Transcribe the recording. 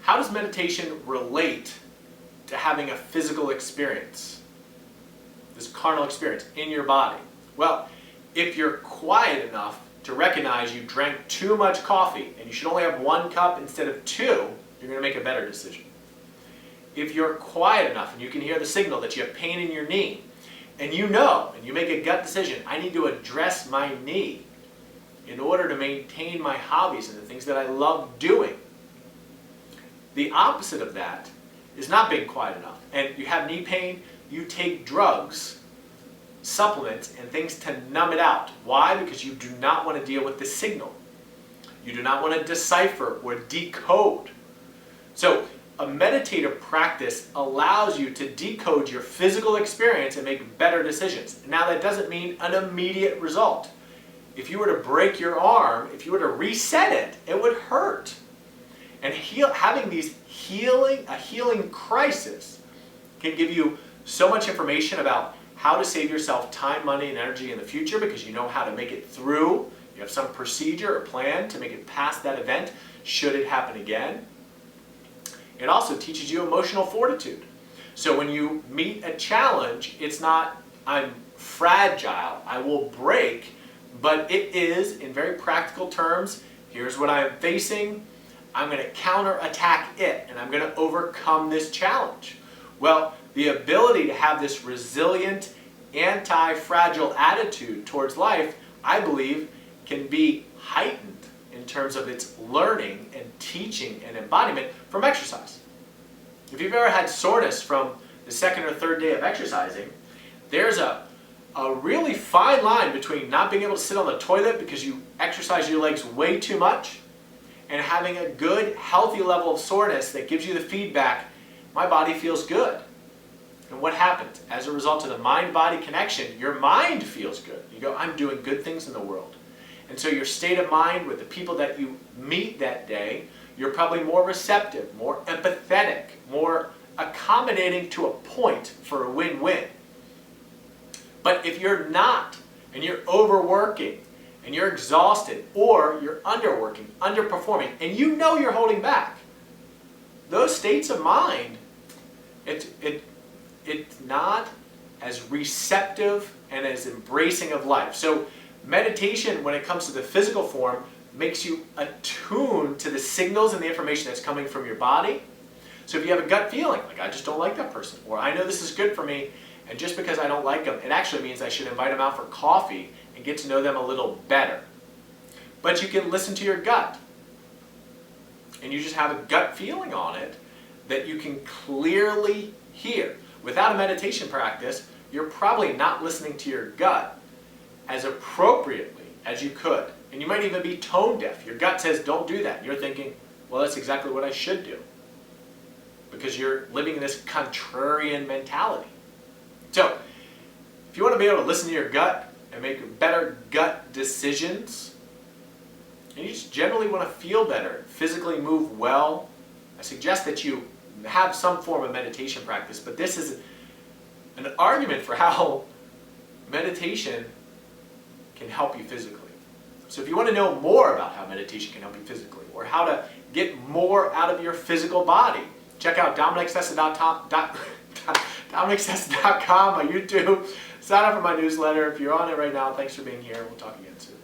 how does meditation relate to having a physical experience, this carnal experience in your body? Well, if you're quiet enough to recognize you drank too much coffee and you should only have 1 cup instead of 2, you're going to make a better decision. If you're quiet enough and you can hear the signal that you have pain in your knee, and you know, and you make a gut decision, I need to address my knee in order to maintain my hobbies and the things that I love doing. The opposite of that is not being quiet enough. And you have knee pain, you take drugs, supplements, and things to numb it out. Why? Because you do not want to deal with the signal. You do not want to decipher or decode. So a meditative practice allows you to decode your physical experience and make better decisions. Now that doesn't mean an immediate result. If you were to break your arm, if you were to reset it, it would hurt. And having a healing crisis can give you so much information about how to save yourself time, money, and energy in the future because you know how to make it through. You have some procedure or plan to make it past that event should it happen again. It also teaches you emotional fortitude. So when you meet a challenge, it's not, I'm fragile, I will break, but it is, in very practical terms, here's what I'm facing, I'm going to counterattack it, and I'm going to overcome this challenge. Well, the ability to have this resilient, anti-fragile attitude towards life, I believe, can be heightened in terms of its learning and teaching and embodiment from exercise. If you've ever had soreness from the 2nd or 3rd day of exercising, there's a really fine line between not being able to sit on the toilet because you exercise your legs way too much and having a good, healthy level of soreness that gives you the feedback, my body feels good. And what happens? As a result of the mind-body connection, your mind feels good. You go, I'm doing good things in the world. And so your state of mind with the people that you meet that day, you're probably more receptive, more empathetic, more accommodating to a point for a win-win. But if you're not, and you're overworking, and you're exhausted, or you're underworking, underperforming, and you know you're holding back, those states of mind, it's not as receptive and as embracing of life. So meditation, when it comes to the physical form, makes you attuned to the signals and the information that's coming from your body. So if you have a gut feeling, like I just don't like that person, or I know this is good for me, and just because I don't like them, it actually means I should invite them out for coffee and get to know them a little better. But you can listen to your gut, and you just have a gut feeling on it that you can clearly hear. Without a meditation practice, you're probably not listening to your gut as appropriately as you could. And you might even be tone deaf. Your gut says, don't do that. And you're thinking, well, that's exactly what I should do. Because you're living in this contrarian mentality. So, if you want to be able to listen to your gut and make better gut decisions, and you just generally want to feel better, physically move well, I suggest that you have some form of meditation practice. But this is an argument for how meditation can help you physically. So if you want to know more about how meditation can help you physically, or how to get more out of your physical body, check out DominicSessa.com, my YouTube. Sign up for my newsletter. If you're on it right now, thanks for being here. We'll talk again soon.